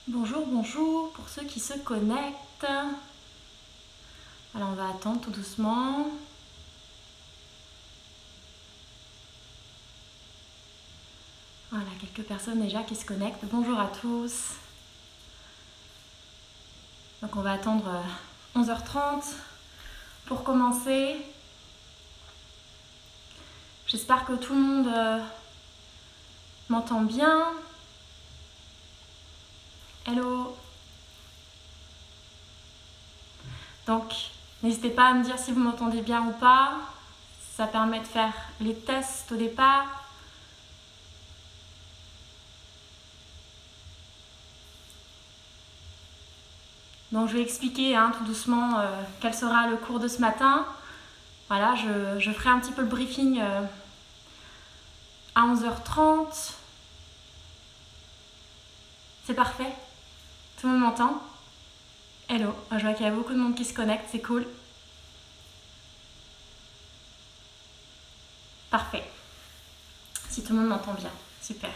Bonjour, bonjour pour ceux qui se connectent. Alors on va attendre tout doucement. Voilà, quelques personnes déjà qui se connectent. Bonjour à tous. Donc on va attendre 11h30 pour commencer. J'espère que tout le monde m'entend bien. Hello. Donc n'hésitez pas à me dire si vous m'entendez bien ou pas. Ça permet de faire les tests au départ. Donc je vais expliquer tout doucement quel sera le cours de ce matin. Voilà, je ferai un petit peu le briefing à 11h30. C'est parfait. Tout le monde m'entend? Hello, je vois qu'il y a beaucoup de monde qui se connecte, c'est cool. Parfait. Si tout le monde m'entend bien, super.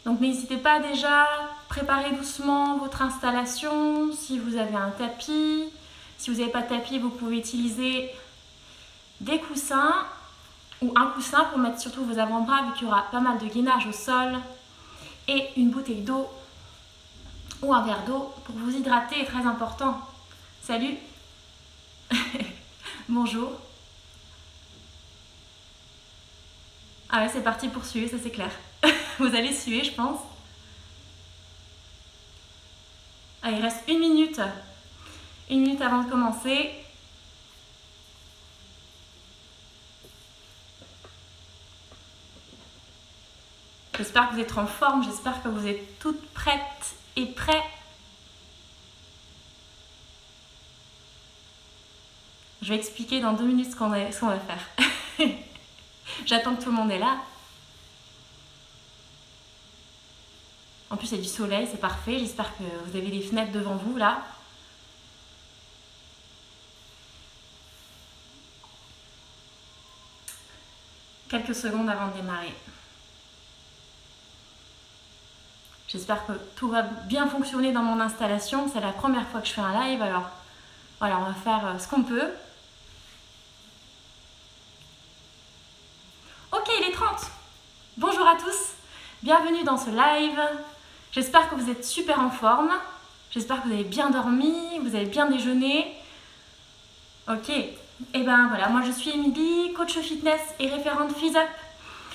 Donc n'hésitez pas déjà à préparer doucement votre installation. Si vous avez un tapis, si vous n'avez pas de tapis, vous pouvez utiliser des coussins ou un coussin pour mettre surtout vos avant-bras vu qu'il y aura pas mal de gainage au sol et une bouteille d'eau ou un verre d'eau pour vous hydrater est très important. Salut. Bonjour. Ah ouais, c'est parti pour suer, ça c'est clair. Vous allez suer, je pense. Ah, il reste une minute. Une minute avant de commencer. J'espère que vous êtes en forme, j'espère que vous êtes toutes prêtes et prêts. Je vais expliquer dans 2 minutes ce qu'on va faire. J'attends que tout le monde est là. En plus, il y a du soleil, c'est parfait. J'espère que vous avez des fenêtres devant vous, là. Quelques secondes avant de démarrer. J'espère que tout va bien fonctionner dans mon installation. C'est la première fois que je fais un live, alors voilà, on va faire ce qu'on peut. Ok, il est 30. Bonjour à tous. Bienvenue dans ce live. J'espère que vous êtes super en forme. J'espère que vous avez bien dormi, vous avez bien déjeuné. Ok. Et ben voilà, moi je suis Émilie, coach fitness et référente FizzUp.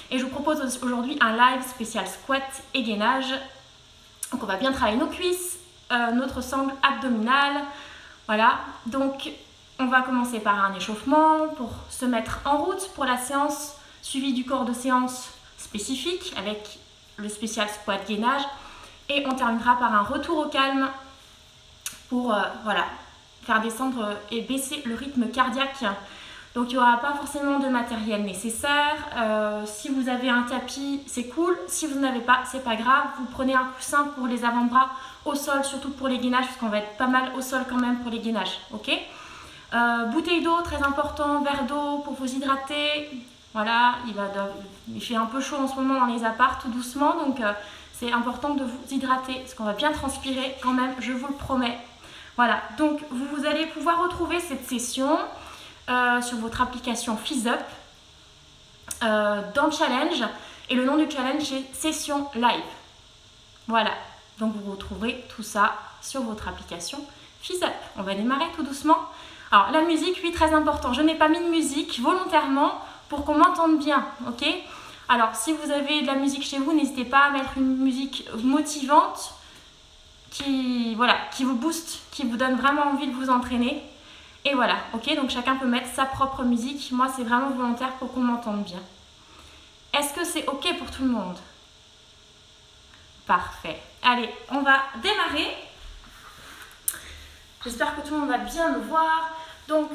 Et je vous propose aujourd'hui un live spécial squat et gainage. Donc on va bien travailler nos cuisses, notre sangle abdominale. Voilà, donc on va commencer par un échauffement pour se mettre en route pour la séance, suivi du corps de séance spécifique avec le spécial squat gainage. Et on terminera par un retour au calme pour voilà, faire descendre et baisser le rythme cardiaque. Donc il n'y aura pas forcément de matériel nécessaire. Si vous avez un tapis, c'est cool. Si vous n'en avez pas, c'est pas grave. Vous prenez un coussin pour les avant-bras au sol, surtout pour les gainages, parce qu'on va être pas mal au sol quand même pour les gainages. Ok. Bouteille d'eau, très important. Verre d'eau pour vous hydrater. Voilà, il fait un peu chaud en ce moment dans les apparts, tout doucement. Donc c'est important de vous hydrater, parce qu'on va bien transpirer quand même, je vous le promets. Voilà, donc vous allez pouvoir retrouver cette session sur votre application FizzUp dans le challenge. Et le nom du challenge, c'est Session Live. Voilà, donc vous retrouverez tout ça sur votre application FizzUp. On va démarrer tout doucement. Alors la musique, oui, très important. Je n'ai pas mis de musique volontairement pour qu'on m'entende bien, ok? Alors si vous avez de la musique chez vous, n'hésitez pas à mettre une musique motivante qui vous booste, qui vous donne vraiment envie de vous entraîner. Et voilà, ok, donc chacun peut mettre sa propre musique. Moi, c'est vraiment volontaire pour qu'on m'entende bien. Est-ce que c'est ok pour tout le monde? Parfait. Allez, on va démarrer. J'espère que tout le monde va bien me voir. Donc,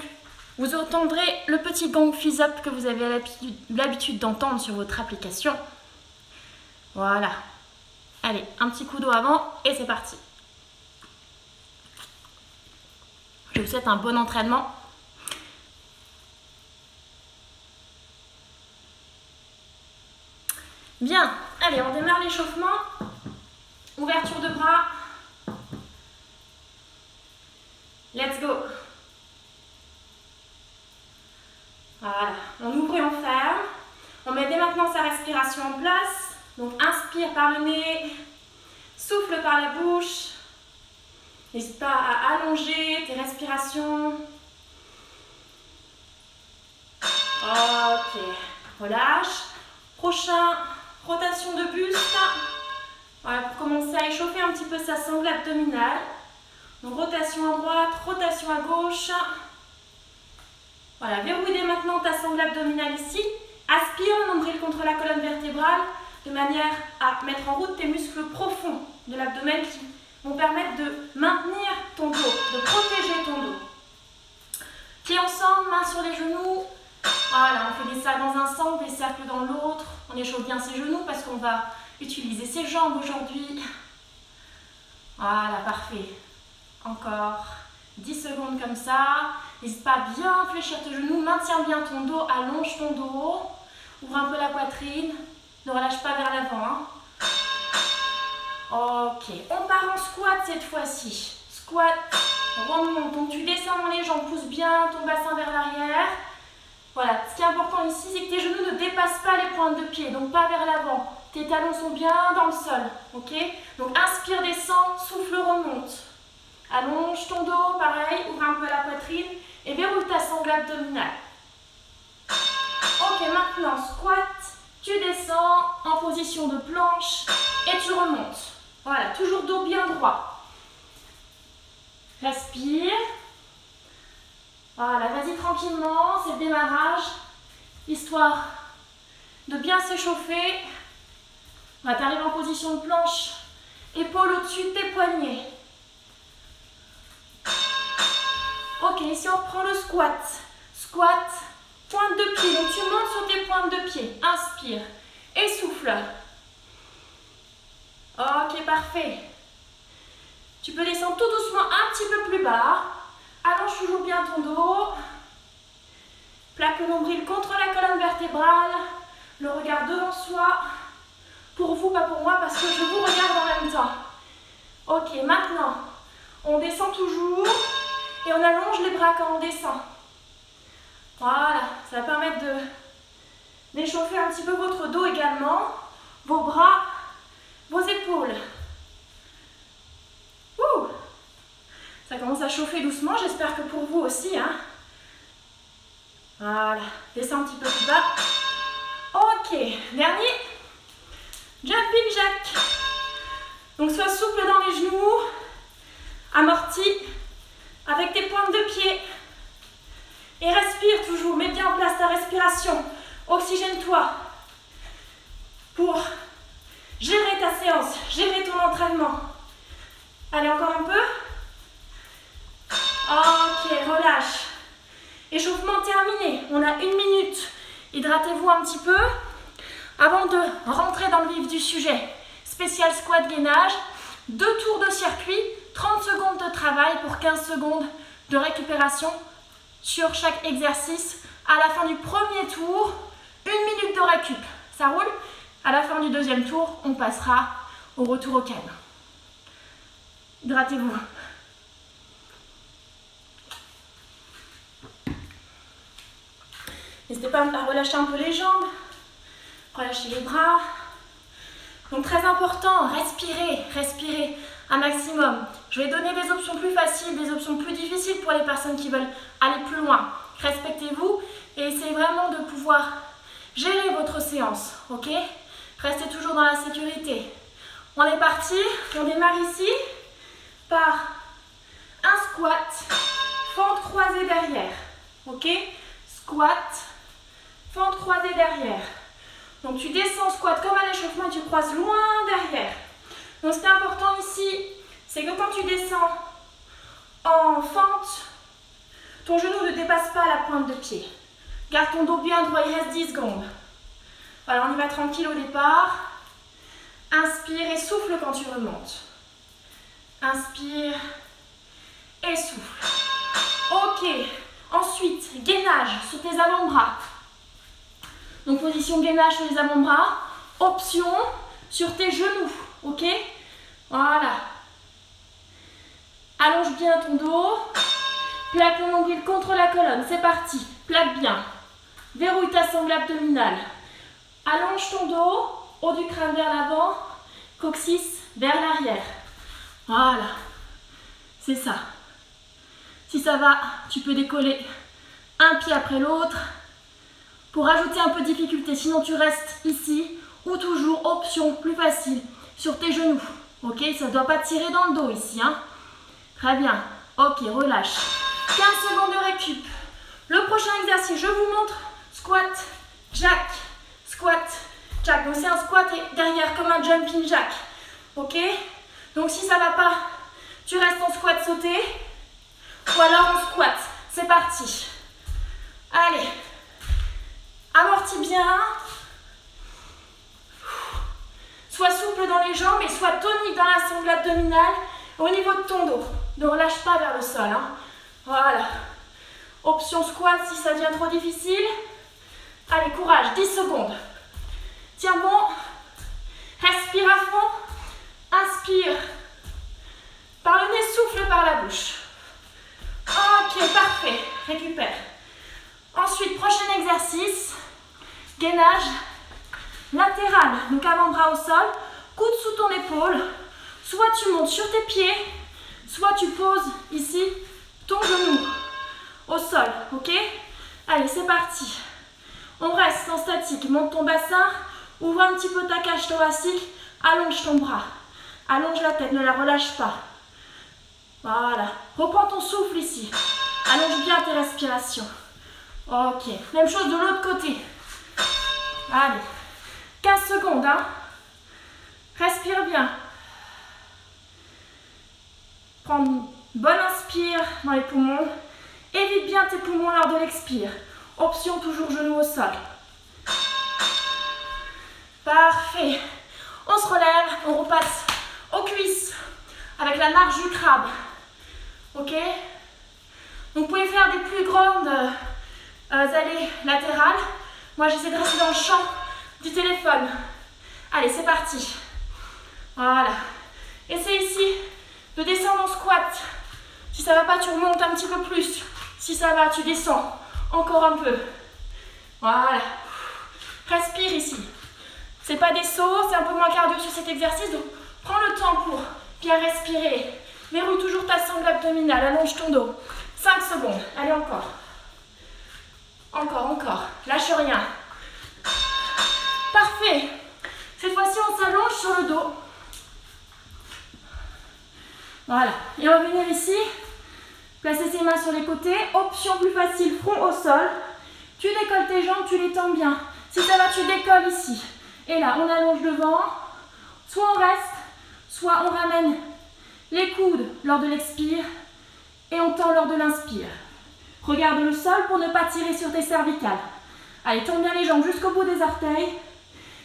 vous entendrez le petit gong FizzUp que vous avez l'habitude d'entendre sur votre application. Voilà. Allez, un petit coup d'eau avant et c'est parti. Je vous souhaite un bon entraînement. Bien, allez, on démarre l'échauffement. Ouverture de bras. Let's go. Voilà, on ouvre et on ferme. On met dès maintenant sa respiration en place. Donc inspire par le nez, souffle par la bouche. N'hésite pas à allonger tes respirations. Ok, relâche. Prochain, rotation de buste. Voilà, pour commencer à échauffer un petit peu sa sangle abdominale. Donc rotation à droite, rotation à gauche. Voilà, verrouille dès maintenant ta sangle abdominale ici. Aspire le nombril contre la colonne vertébrale de manière à mettre en route tes muscles profonds de l'abdomen qui vont permettre de maintenir ton dos, de protéger ton dos. Pieds ensemble, mains sur les genoux. Voilà, on fait des cercles dans un sens, des cercles dans l'autre. On échauffe bien ses genoux parce qu'on va utiliser ses jambes aujourd'hui. Voilà, parfait. Encore 10 secondes comme ça. N'hésite pas à bien fléchir tes genoux. Maintiens bien ton dos, allonge ton dos. Ouvre un peu la poitrine. Ne relâche pas vers l'avant. Hein. Ok, on part en squat cette fois-ci. Squat, remonte. Donc tu descends dans les jambes, pousse bien ton bassin vers l'arrière. Voilà, ce qui est important ici, c'est que tes genoux ne dépassent pas les pointes de pied, donc pas vers l'avant. Tes talons sont bien dans le sol, ok? Donc inspire, descend, souffle, remonte. Allonge ton dos, pareil, ouvre un peu la poitrine et verrouille ta sangle abdominale. Ok, maintenant squat, tu descends en position de planche et tu remontes. Voilà, toujours dos bien droit. Respire. Voilà, vas-y tranquillement, c'est le démarrage, histoire de bien s'échauffer. On va t'arriver en position de planche, épaules au-dessus de tes poignets. Ok, ici on reprend le squat. Squat, pointe de pied, donc tu montes sur tes pointes de pied. Inspire et souffle. Ok, parfait. Tu peux descendre tout doucement un petit peu plus bas. Allonge toujours bien ton dos. Plaque le nombril contre la colonne vertébrale. Le regard devant soi. Pour vous, pas pour moi, parce que je vous regarde en même temps. Ok, maintenant, on descend toujours. Et on allonge les bras quand on descend. Voilà, ça va permettre d'échauffer un petit peu votre dos également. Vos bras, vos épaules. Ouh! Ça commence à chauffer doucement, j'espère que pour vous aussi. Hein. Voilà, descends un petit peu plus bas. Ok, dernier. Jumping jack. Donc sois souple dans les genoux. Amorti avec tes pointes de pied. Et respire toujours, mets bien en place ta respiration. Oxygène-toi pour gérer ta séance, gérer ton entraînement. Allez, encore un peu. Ok, relâche. Échauffement terminé. On a 1 minute. Hydratez-vous un petit peu. Avant de rentrer dans le vif du sujet, spécial squat gainage, 2 tours de circuit, 30 secondes de travail pour 15 secondes de récupération sur chaque exercice. À la fin du premier tour, 1 minute de récup. Ça roule? À la fin du deuxième tour, on passera au retour au calme. Hydratez-vous. N'hésitez pas à relâcher un peu les jambes, relâcher les bras. Donc très important, respirez, respirez un maximum. Je vais donner des options plus faciles, des options plus difficiles pour les personnes qui veulent aller plus loin. Respectez-vous et essayez vraiment de pouvoir gérer votre séance, ok? Restez toujours dans la sécurité. On est parti, on démarre ici par un squat, fente croisée derrière, ok? Squat, fente croisée derrière. Donc tu descends squat comme à l'échauffement et tu croises loin derrière. Donc ce qui est important ici, c'est que quand tu descends en fente, ton genou ne dépasse pas la pointe de pied. Garde ton dos bien droit, il reste 10 secondes. Voilà, on y va tranquille au départ. Inspire et souffle quand tu remontes. Inspire et souffle. Ok, ensuite, gainage sur tes avant-bras. Donc position gainage sur les avant-bras. Option sur tes genoux, ok? Voilà. Allonge bien ton dos. Plaque le nombril contre la colonne, c'est parti. Plaque bien. Verrouille ta sangle abdominale. Allonge ton dos, haut du crâne vers l'avant, coccyx vers l'arrière. Voilà. C'est ça. Si ça va, tu peux décoller un pied après l'autre pour ajouter un peu de difficulté. Sinon, tu restes ici ou toujours option plus facile sur tes genoux. Ok, ça ne doit pas tirer dans le dos ici. Hein. Très bien. Ok, relâche. 15 secondes de récup. Le prochain exercice, je vous montre squat, jack, squat, jack. Donc c'est un squat et derrière comme un jumping jack. Ok? Donc si ça ne va pas, tu restes en squat sauté ou alors en squat. C'est parti. Allez. Amortis bien. Sois souple dans les jambes et sois tonique dans la sangle abdominale au niveau de ton dos. Ne relâche pas vers le sol. Hein. Voilà. Option squat si ça devient trop difficile. Allez, courage, 10 secondes. Tiens bon. Respire à fond. Inspire. Par le nez, souffle par la bouche. Ok, parfait. Récupère. Ensuite, prochain exercice. Gainage latéral. Donc avant-bras au sol. Coude sous ton épaule. Soit tu montes sur tes pieds, soit tu poses ici ton genou au sol. Ok? Allez, c'est parti. On reste en statique. Monte ton bassin. Ouvre un petit peu ta cage thoracique. Allonge ton bras. Allonge la tête. Ne la relâche pas. Voilà. Reprends ton souffle ici. Allonge bien tes respirations. Ok. Même chose de l'autre côté. Allez. 15 secondes. Hein. Respire bien. Prends une bonne inspire dans les poumons. Évite bien tes poumons lors de l'expire. Option toujours genou au sol. Parfait. On se relève, on repasse aux cuisses avec la marche du crabe. Ok? Donc vous pouvez faire des plus grandes allées latérales. Moi j'essaie de rester dans le champ du téléphone. Allez, c'est parti. Voilà. Essaye ici de descendre en squat. Si ça ne va pas, tu remontes un petit peu plus. Si ça va, tu descends encore un peu. Voilà. Respire ici. C'est pas des sauts, c'est un peu moins cardio sur cet exercice. Donc, prends le temps pour bien respirer. Verrouille toujours ta sangle abdominale. Allonge ton dos. 5 secondes. Allez, encore. Encore. Lâche rien. Parfait. Cette fois-ci, on s'allonge sur le dos. Voilà. Et on va venir ici. Placer ses mains sur les côtés. Option plus facile, front au sol. Tu décolles tes jambes, tu les tends bien. Si ça va, tu décolles ici. Et là, on allonge devant. Soit on reste, soit on ramène les coudes lors de l'expire. Et on tend lors de l'inspire. Regarde le sol pour ne pas tirer sur tes cervicales. Allez, tends bien les jambes jusqu'au bout des orteils.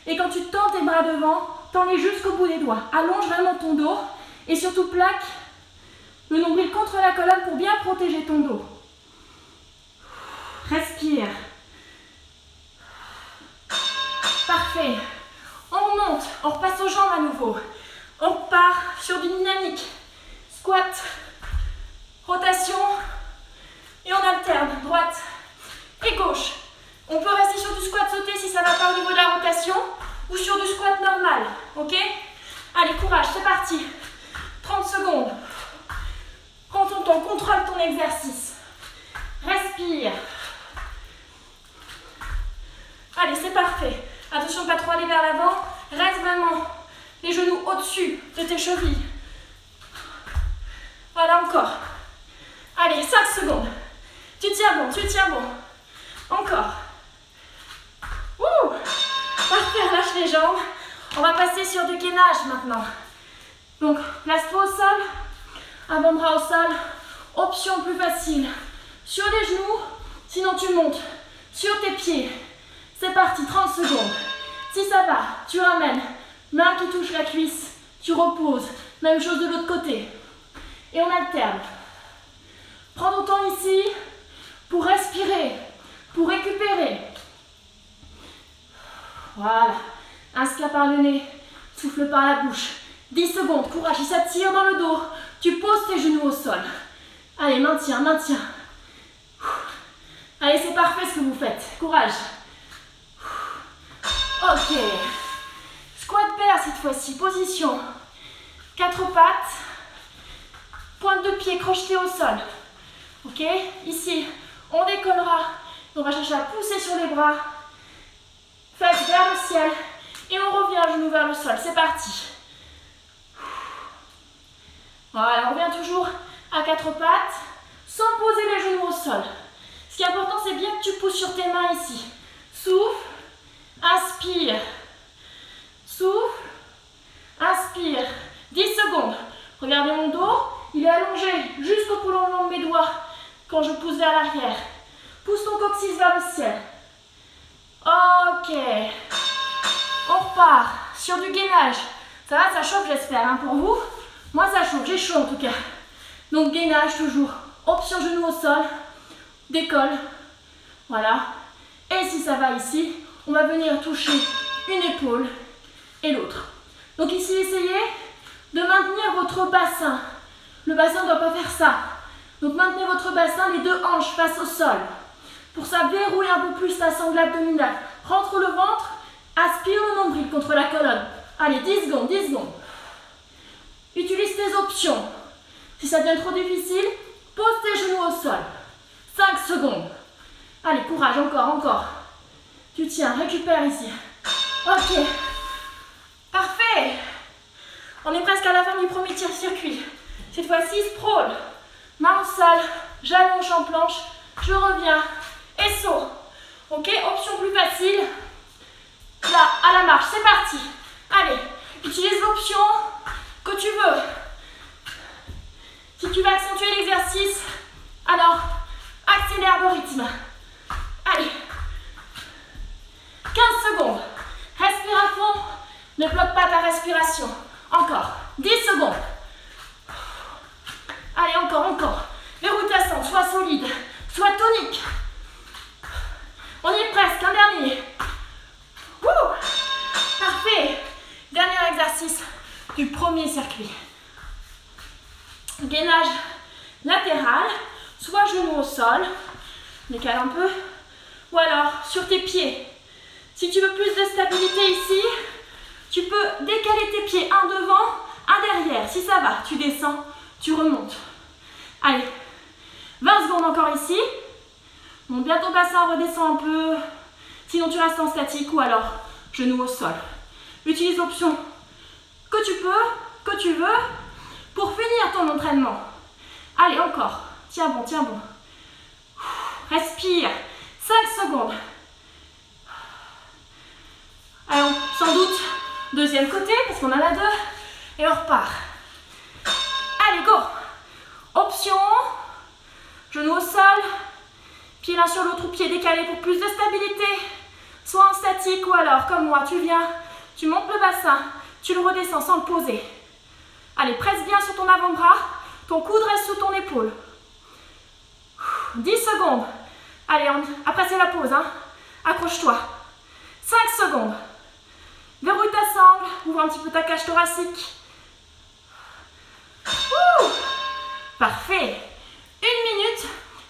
Et quand tu tends tes bras devant, tends-les jusqu'au bout des doigts. Allonge vraiment ton dos. Et surtout, plaque le nombril contre la colonne pour bien protéger ton dos. Respire. Parfait. On remonte, on repasse aux jambes à nouveau. On part sur du dynamique. Squat, rotation, et on alterne droite et gauche. On peut rester sur du squat sauté si ça ne va pas au niveau de la rotation, ou sur du squat normal, ok? Allez, courage, c'est parti. 30 secondes. Prends ton temps, contrôle ton exercice. Respire. Allez, c'est parfait. Attention de ne pas trop aller vers l'avant. Reste vraiment les genoux au-dessus de tes chevilles. Voilà, encore. Allez, 5 secondes. Tu tiens bon. Encore. Ouh. Parfait, relâche les jambes. On va passer sur du gainage maintenant. Donc, place-toi au sol. Avant-bras au sol. Option plus facile. Sur les genoux. Sinon, tu montes sur tes pieds. C'est parti, 30 secondes. Si ça va, tu ramènes. Main qui touche la cuisse. Tu reposes. Même chose de l'autre côté. Et on alterne. Prends ton temps ici pour respirer, pour récupérer. Voilà. Inspire par le nez, souffle par la bouche. 10 secondes, courage, il s'attire dans le dos. Tu poses tes genoux au sol. Allez, maintiens, maintiens. Allez, c'est parfait ce que vous faites. Courage. Ok. Squat pair cette fois-ci. Position. 4 pattes. Pointe de pied crochetée au sol. Ok. Ici, on décollera. On va chercher à pousser sur les bras. Face vers le ciel. Et on revient genou vers le sol. C'est parti. Voilà, on revient toujours à 4 pattes. Sans poser les genoux au sol. Ce qui est important, c'est bien que tu pousses sur tes mains ici. Souffle. Inspire. Souffle. Inspire. 10 secondes. Regardez mon dos. Il est allongé jusqu'au prolongement de mes doigts quand je pousse vers l'arrière. Pousse ton coccyx vers le ciel. Ok. On repart sur du gainage. Ça va, ça chauffe, j'espère, hein, pour vous. Moi, ça chauffe. J'ai chaud en tout cas. Donc, gainage toujours. Option genou au sol. Décolle. Voilà. Et si ça va ici, on va venir toucher une épaule et l'autre. Donc ici, essayez de maintenir votre bassin. Le bassin ne doit pas faire ça. Donc maintenez votre bassin, les deux hanches face au sol. Pour ça, verrouille un peu plus la sangle abdominale. Rentre le ventre, aspire le nombril contre la colonne. Allez, 10 secondes, 10 secondes. Utilise tes options. Si ça devient trop difficile, pose tes genoux au sol. 5 secondes. Allez, courage, encore, encore. Tu tiens, récupère ici. Ok. Parfait. On est presque à la fin du premier circuit. Cette fois-ci, sprawl. Main au sol, j'allonge en planche, je reviens et saut. Ok, option plus facile. Là, à la marche, c'est parti. Allez, utilise l'option que tu veux. Si tu veux accentuer l'exercice, alors accélère le rythme. Allez. 15 secondes. Respire à fond. Ne bloque pas ta respiration. Encore. 10 secondes. Allez, encore, encore. Verrouille ta sangle. Sois solide. Sois tonique. On y est presque. Un dernier. Wouh. Parfait. Dernier exercice du premier circuit. Gainage latéral. Soit genou au sol. Décale un peu. Ou alors sur tes pieds. Si tu veux plus de stabilité ici, tu peux décaler tes pieds, un devant, un derrière. Si ça va, tu descends, tu remontes. Allez, 20 secondes encore ici. Monte bien ton bassin, redescends un peu. Sinon tu restes en statique ou alors genou au sol. Utilise l'option que tu peux, que tu veux pour finir ton entraînement. Allez, encore. Tiens bon, tiens bon. Respire. 5 secondes. Alors, sans doute, deuxième côté, parce qu'on en a deux. Et on repart. Allez, go. Option. Genou au sol. Pied l'un sur l'autre ou pied décalé pour plus de stabilité. Soit en statique ou alors, comme moi, tu viens, tu montes le bassin, tu le redescends sans le poser. Allez, presse bien sur ton avant-bras. Ton coude reste sous ton épaule. 10 secondes. Allez, après c'est la pause, hein. Accroche-toi. 5 secondes. Verrouille ta sangle. Ouvre un petit peu ta cage thoracique. Ouh. Parfait. 1 minute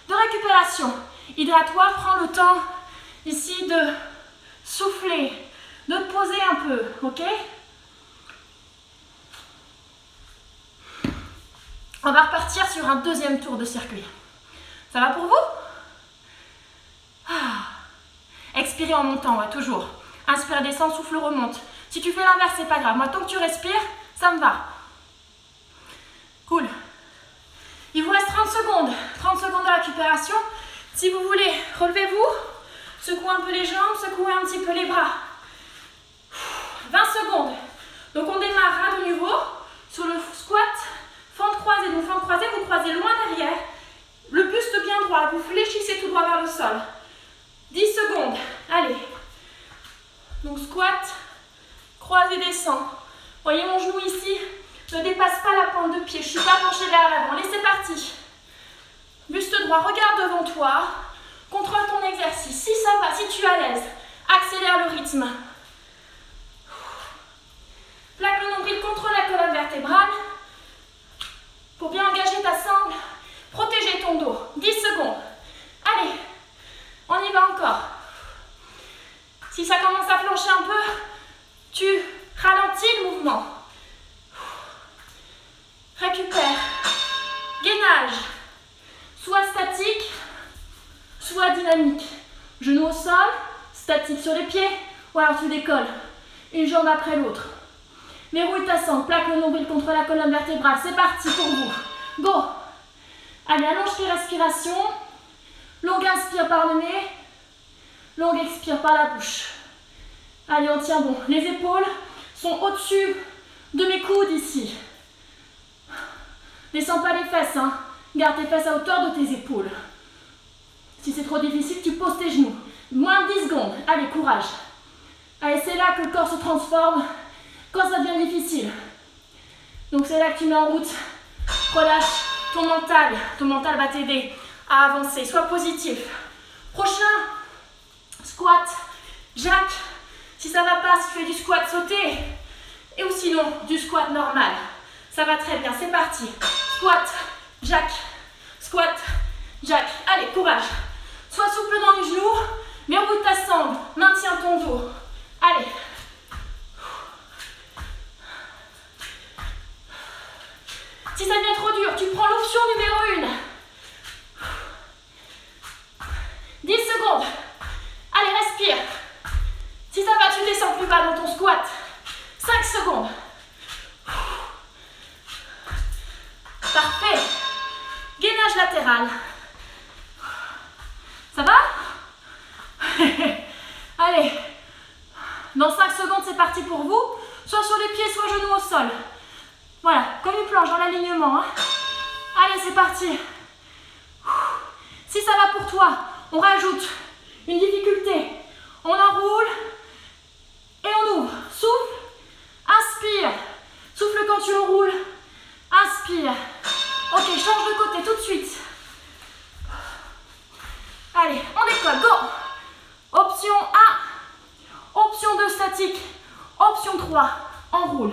de récupération. Hydrate-toi, prends le temps ici de souffler, de te poser un peu, ok? On va repartir sur un deuxième tour de circuit. Ça va pour vous? Expirez en montant, ouais, toujours. Inspire, descend, souffle, remonte. Si tu fais l'inverse, c'est pas grave. Moi, tant que tu respires, ça me va. Cool. Il vous reste 30 secondes. 30 secondes de récupération. Si vous voulez, relevez-vous. Secouez un peu les jambes, secouez un petit peu les bras. 20 secondes. Donc, on démarre à de nouveau sur le squat. Fente croisée. Donc, fente croisée, vous croisez loin derrière. Le buste bien droit. Vous fléchissez tout droit vers le sol. 10 secondes. Allez. Donc, squat. Croisé, descend. Voyez mon genou ici. Ne dépasse pas la pointe de pied. Je ne suis pas penchée vers l'avant. Allez, c'est parti. Buste droit. Regarde devant toi. Contrôle ton exercice. Si ça va, si tu es à l'aise, accélère le rythme. colonne vertébrale pour bien engager ta sangle, protéger ton dos. 10 secondes. Allez, on y va encore. Si ça commence à flancher un peu, tu ralentis le mouvement. Récupère. Gainage. Soit statique, soit dynamique. Genou au sol, statique sur les pieds, ou alors tu décolles. Une jambe après l'autre. Verrouille ta sangle, plaque le nombril contre la colonne vertébrale. C'est parti pour vous. Go. Allez, allonge tes respirations. Longue inspire par le nez. Longue expire par la bouche. Allez, on tient bon. Les épaules sont au-dessus de mes coudes ici. Descends pas les fesses, hein. Garde tes fesses à hauteur de tes épaules. Si c'est trop difficile, tu poses tes genoux. Moins de 10 secondes. Allez, courage. Allez, c'est là que le corps se transforme quand ça devient difficile. Donc c'est là que tu mets en route. Relâche ton mental. Ton mental va t'aider à avancer. Sois positif. Prochain, squat, jack. Si ça ne va pas, si tu fais du squat sauté, et ou sinon du squat normal, ça va très bien. C'est parti. Squat, jack, squat, jack. Allez, courage. Sois souple dans les genoux, mais au bout de ta sangle, maintiens ton dos. Allez. Si ça devient trop dur, tu prends l'option numéro 1. 10 secondes. Allez, respire. Si ça va, tu descends plus bas dans ton squat. 5 secondes. Parfait. Gainage latéral. Ça va? Allez. Dans 5 secondes, c'est parti pour vous. Soit sur les pieds, soit genoux au sol. Voilà, comme une planche dans l'alignement. Hein. Allez, c'est parti. Si ça va pour toi, on rajoute une difficulté. On enroule et on ouvre. Souffle, inspire. Souffle quand tu enroules. Inspire. Ok, change de côté tout de suite. Allez, on décolle, go. Option 1, option 2 statique, option 3, enroule.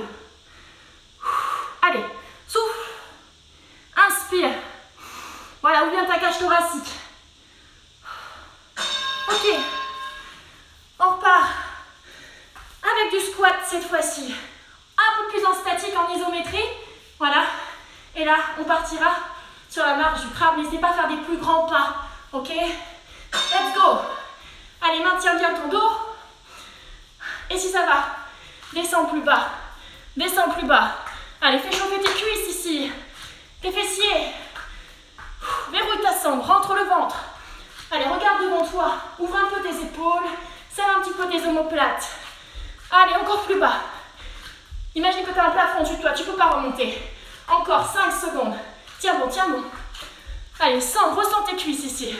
Allez, souffle, inspire. Voilà, ouvre bien ta cage thoracique. Ok, on repart avec du squat cette fois-ci. Un peu plus en statique, en isométrie. Voilà, et là, on partira sur la marche du crabe. N'hésitez pas à faire des plus grands pas, ok? Let's go. Allez, maintiens bien ton dos. Et si ça va, descends plus bas. Descends plus bas. Allez, fais chauffer tes cuisses ici. Tes fessiers. Verrouille ta sangle, rentre le ventre. Allez, regarde devant toi. Ouvre un peu tes épaules. Serre un petit peu tes omoplates. Allez, encore plus bas. Imagine que tu as un plafond au-dessus de toi. Tu ne peux pas remonter. Encore 5 secondes. Tiens bon, tiens bon. Allez, ressens tes cuisses ici.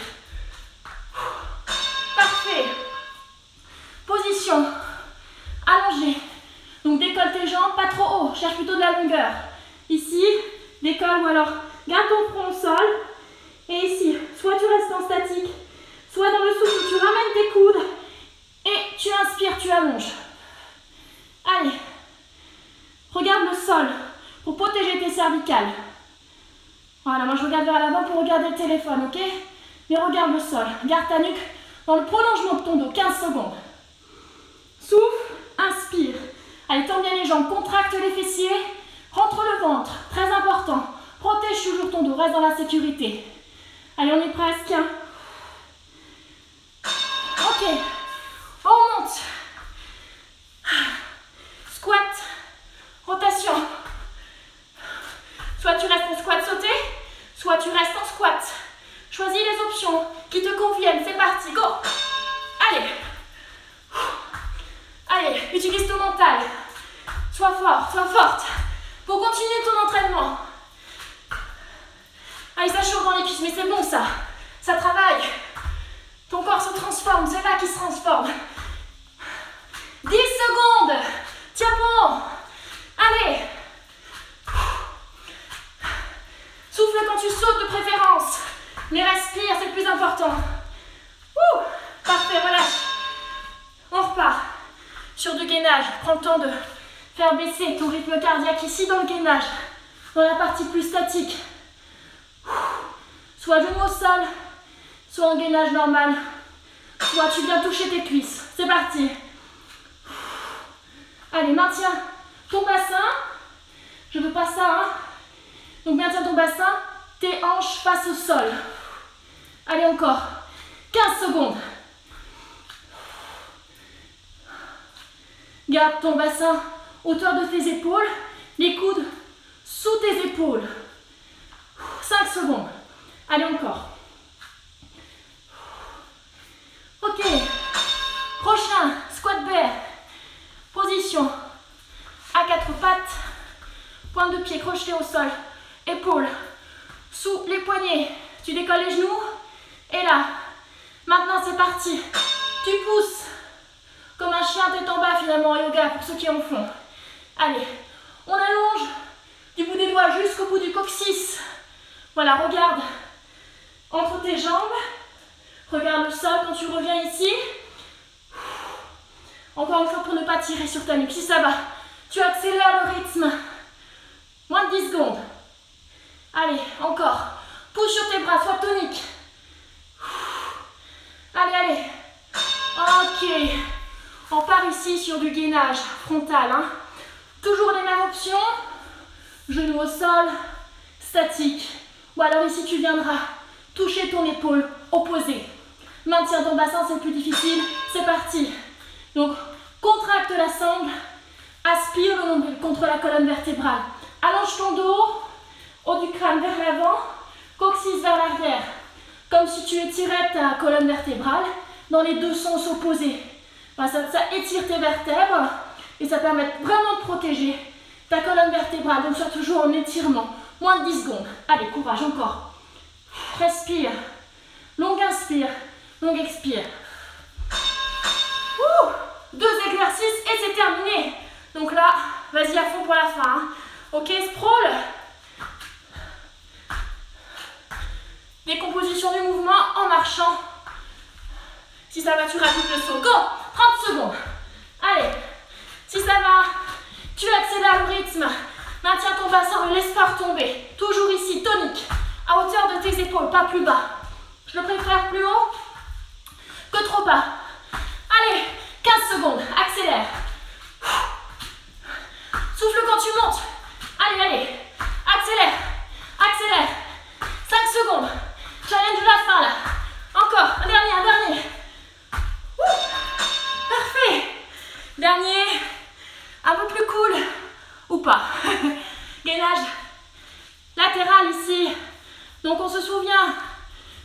Parfait. Position. Allongée. Donc décolle tes jambes, pas trop haut. Cherche plutôt de la longueur. Ici, décolle ou alors garde ton front au sol. Et ici, soit tu restes en statique, soit dans le souffle, tu ramènes tes coudes. Et tu inspires, tu allonges. Allez. Regarde le sol pour protéger tes cervicales. Voilà, moi je regarde vers l'avant pour regarder le téléphone, ok? Mais regarde le sol. Garde ta nuque dans le prolongement de ton dos. 15 secondes. Souffle, inspire. Allez, tends bien les jambes, contracte les fessiers. Rentre le ventre, très important. Protège toujours ton dos, reste dans la sécurité. Allez, on est presque. Ok, on monte. Squat, rotation. Soit tu restes en squat sauté, soit tu restes en squat. Choisis les options qui te conviennent. C'est parti, go. Allez. Allez, utilise ton mental. Sois fort, sois forte pour continuer ton entraînement. Allez, ça chauffe dans les cuisses, mais c'est bon ça. Ça travaille. Ton corps se transforme, c'est là qu'il se transforme. 10 secondes. Tiens bon. Allez. Souffle quand tu sautes de préférence. Mais respire, c'est le plus important. Parfait, relâche. On repart sur du gainage. Prends le temps de faire baisser ton rythme cardiaque ici dans le gainage, dans la partie plus statique. Soit genou au sol, soit en gainage normal, soit tu viens toucher tes cuisses. C'est parti. Allez, maintiens ton bassin. Je veux pas ça, hein. Donc maintiens ton bassin, tes hanches face au sol. Allez, encore 15 secondes. Garde ton bassin hauteur de tes épaules, les coudes sous tes épaules. 5 secondes. Allez, encore. Ok. Prochain, squat bear. Position à 4 pattes. Pointe de pied crochetée au sol. Épaules sous les poignets. Tu décolles les genoux. Et là, maintenant c'est parti. Tu pousses comme un chien tête en bas finalement en yoga pour ceux qui en font. Allez, on allonge du bout des doigts jusqu'au bout du coccyx. Voilà, regarde entre tes jambes. Regarde le sol quand tu reviens ici. Encore une fois pour ne pas tirer sur ta nuque. Si ça va, tu accélères le rythme. Moins de 10 secondes. Allez, encore. Pousse sur tes bras, sois tonique. Allez, allez. Ok. On part ici sur du gainage frontal. Hein. Toujours les mêmes options. Genou au sol, statique. Ou alors ici, tu viendras toucher ton épaule opposée. Maintiens ton bassin, c'est plus difficile. C'est parti. Donc, contracte la sangle. Aspire le nombril contre la colonne vertébrale. Allonge ton dos, haut du crâne vers l'avant, coccyx vers l'arrière. Comme si tu étirais ta colonne vertébrale dans les deux sens opposés. Enfin, ça étire tes vertèbres et ça permet vraiment de protéger ta colonne vertébrale. Donc, sois toujours en étirement. Moins de 10 secondes. Allez, courage, encore. Respire. Longue inspire, longue expire. Ouh, 2 exercices et c'est terminé. Donc là, vas-y à fond pour la fin. Hein. Ok, sprawl. Décomposition du mouvement en marchant. Si ça va, tu rajoutes le saut. Go, 30 secondes. Allez, si ça va, tu accélères le rythme. Maintiens ton bassin, ne laisse pas retomber. Toujours ici, tonique, à hauteur de tes épaules, pas plus bas. Je le préfère plus haut que trop bas. Allez, 15 secondes, accélère. Souffle quand tu montes. Allez, allez, accélère, accélère. 5 secondes. Challenge de la fin là. Encore, un dernier. Parfait. Dernier, un peu plus cool ou pas. Gainage latéral ici. Donc on se souvient,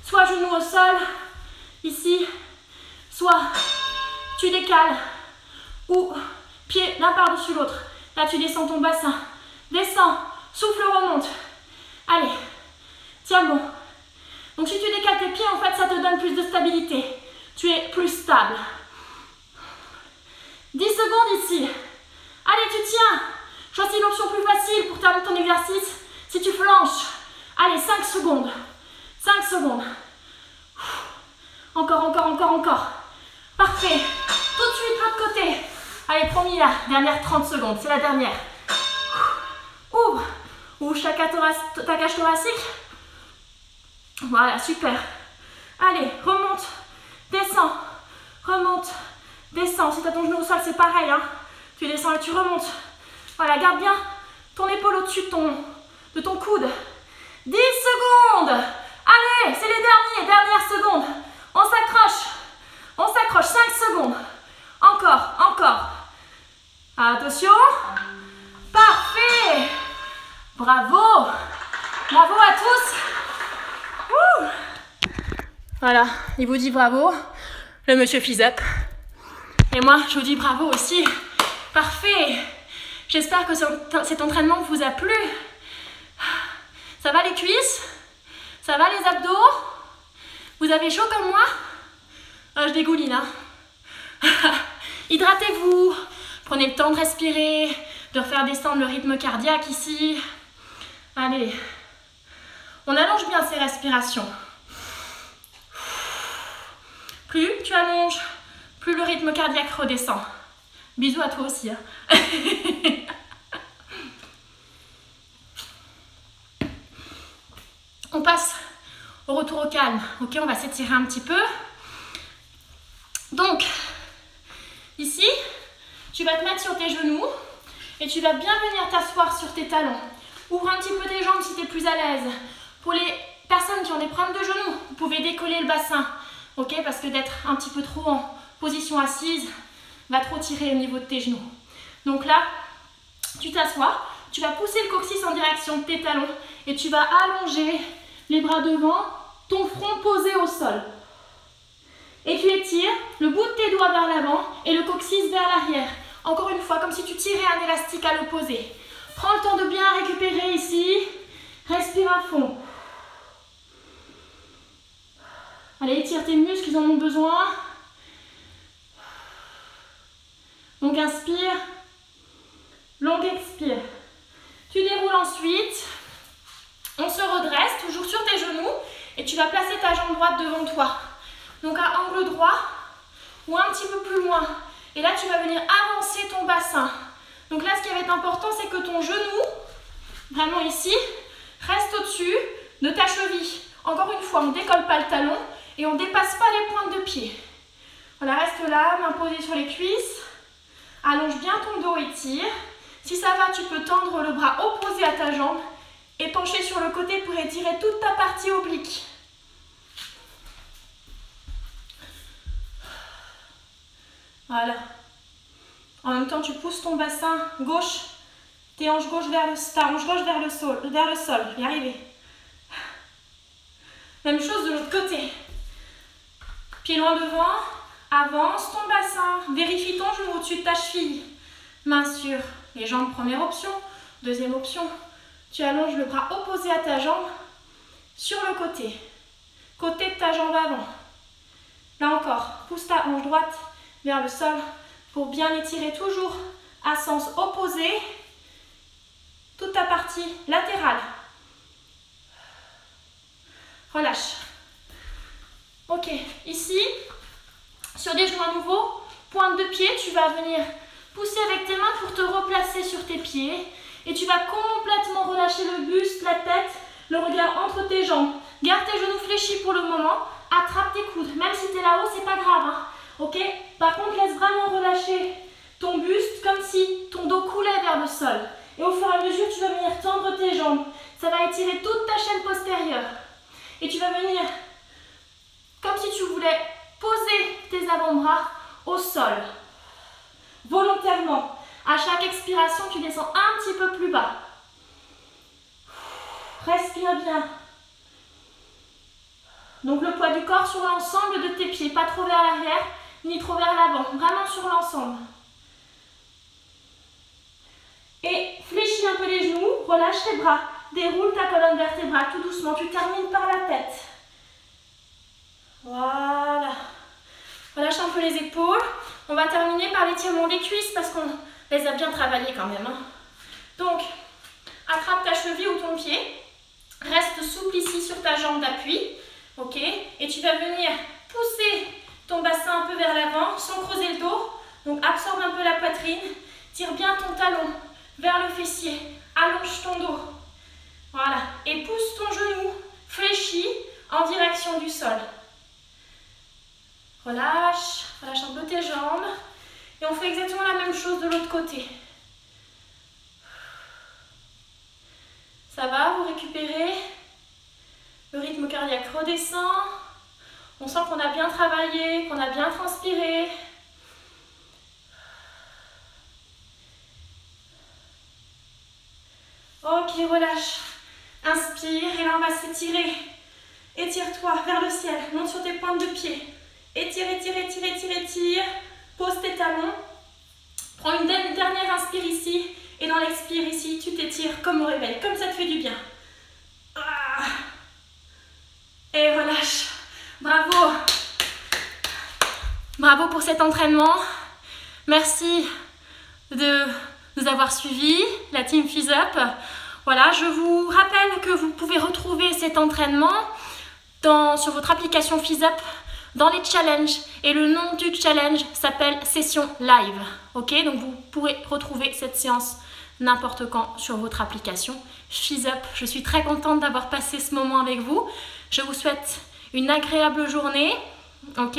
soit genou au sol, ici, soit tu décales ou pied l'un par-dessus l'autre. Là tu descends ton bassin. Descends, souffle, remonte. Allez, tiens bon. Donc si tu décales tes pieds, en fait, ça te donne plus de stabilité. Tu es plus stable. 10 secondes ici. Allez, tu tiens. Choisis l'option plus facile pour terminer ton exercice. Si tu flanches. Allez, 5 secondes. 5 secondes. Encore. Parfait. Tout de suite, l'autre côté. Allez, promis là. Dernière 30 secondes. C'est la dernière. Ouvre. Ouvre ta cage thoracique. Voilà, super. Allez, remonte. Descends. Remonte. Descends. Si tu as ton genou au sol, c'est pareil. Hein. Tu descends et tu remontes. Voilà, garde bien ton épaule au-dessus de ton coude. 10 secondes. Allez, c'est les dernières secondes. On s'accroche. 5 secondes. Encore. Attention. Parfait. Bravo à tous. Ouh. Voilà, il vous dit bravo, le monsieur Fizep. Et moi, je vous dis bravo aussi. Parfait. J'espère que cet entraînement vous a plu. Ça va les cuisses? Ça va les abdos? Vous avez chaud comme moi? Je dégouline, hein. Hydratez-vous. Prenez le temps de respirer, de refaire descendre le rythme cardiaque ici. Allez. On allonge bien ces respirations. Plus tu allonges, plus le rythme cardiaque redescend. Bisous à toi aussi. Hein. On passe au retour au calme. Ok, on va s'étirer un petit peu. Donc, ici, tu vas te mettre sur tes genoux et tu vas bien venir t'asseoir sur tes talons. Ouvre un petit peu tes jambes si tu es plus à l'aise. Pour les personnes qui ont des problèmes de genoux, vous pouvez décoller le bassin. Ok, parce que d'être un petit peu trop en position assise va trop tirer au niveau de tes genoux. Donc là, tu t'assois, tu vas pousser le coccyx en direction de tes talons et tu vas allonger les bras devant, ton front posé au sol. Et tu étires le bout de tes doigts vers l'avant et le coccyx vers l'arrière. Encore une fois, comme si tu tirais un élastique à l'opposé. Prends le temps de bien récupérer ici. Respire à fond. Allez, étire tes muscles, ils en ont besoin. Donc inspire, long expire. Tu déroules ensuite. On se redresse, toujours sur tes genoux. Et tu vas placer ta jambe droite devant toi. Donc à angle droit ou un petit peu plus loin. Et là, tu vas venir avancer ton bassin. Donc là, ce qui va être important, c'est que ton genou, vraiment ici, reste au-dessus de ta cheville. Encore une fois, on ne décolle pas le talon et on ne dépasse pas les pointes de pied. Voilà, reste là, main posée sur les cuisses. Allonge bien ton dos, étire. Si ça va, tu peux tendre le bras opposé à ta jambe et pencher sur le côté pour étirer toute ta partie oblique. Voilà. En même temps, tu pousses ton bassin gauche, tes hanches gauche vers ta hanche gauche vers le sol. Je vais y arriver. Même chose de l'autre côté. Pied loin devant, avance ton bassin, vérifie ton genou au-dessus de ta cheville. Main sur les jambes, première option. Deuxième option, tu allonges le bras opposé à ta jambe sur le côté. Côté de ta jambe avant. Là encore, pousse ta hanche droite vers le sol pour bien étirer toujours à sens opposé toute ta partie latérale. Relâche. Ok, ici, sur des genoux à nouveau, pointe de pied, tu vas venir pousser avec tes mains pour te replacer sur tes pieds et tu vas complètement relâcher le buste, la tête, le regard entre tes jambes. Garde tes genoux fléchis pour le moment, attrape tes coudes, même si tu es là-haut, c'est pas grave. Hein. Ok? Par contre, laisse vraiment relâcher ton buste comme si ton dos coulait vers le sol. Et au fur et à mesure, tu vas venir tendre tes jambes. Ça va étirer toute ta chaîne postérieure. Et tu vas venir, comme si tu voulais poser tes avant-bras au sol. Volontairement. À chaque expiration, tu descends un petit peu plus bas. Respire bien. Donc le poids du corps sur l'ensemble de tes pieds, pas trop vers l'arrière, ni trop vers l'avant, vraiment sur l'ensemble. Et fléchis un peu les genoux, relâche tes bras, déroule ta colonne vertébrale tout doucement, tu termines par la tête. Voilà. Relâche un peu les épaules. On va terminer par l'étirement des cuisses parce qu'on les a bien travaillées quand même. Hein. Donc, attrape ta cheville ou ton pied, reste souple ici sur ta jambe d'appui. Ok, et tu vas venir pousser ton bassin un peu vers l'avant sans creuser le dos. Donc absorbe un peu la poitrine, tire bien ton talon vers le fessier, allonge ton dos. Voilà, et pousse ton genou fléchi en direction du sol. Relâche, relâche un peu tes jambes. Et on fait exactement la même chose de l'autre côté. Ça va, vous récupérez. Le rythme cardiaque redescend. On sent qu'on a bien travaillé, qu'on a bien transpiré. Ok, relâche. Inspire et là on va s'étirer. Étire-toi vers le ciel. Monte sur tes pointes de pied. Étire, étire, étire, étire, étire. Pose tes talons. Prends une dernière inspire ici. Et dans l'expire ici, tu t'étires comme au réveil. Comme ça te fait du bien. Ah. Et relâche. Bravo. Bravo pour cet entraînement. Merci de nous avoir suivis, la team Fizz Up. Voilà, je vous rappelle que vous pouvez retrouver cet entraînement sur votre application Fizz Up dans les challenges. Et le nom du challenge s'appelle Session Live. Ok, donc vous pourrez retrouver cette séance n'importe quand sur votre application Fizz Up. Je suis très contente d'avoir passé ce moment avec vous. Je vous souhaite une agréable journée. Ok,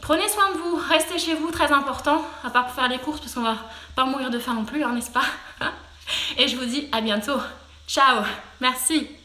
prenez soin de vous, restez chez vous, très important, à part pour faire les courses parce qu'on va pas mourir de faim non plus, hein, n'est-ce pas? Et je vous dis à bientôt. Ciao, merci.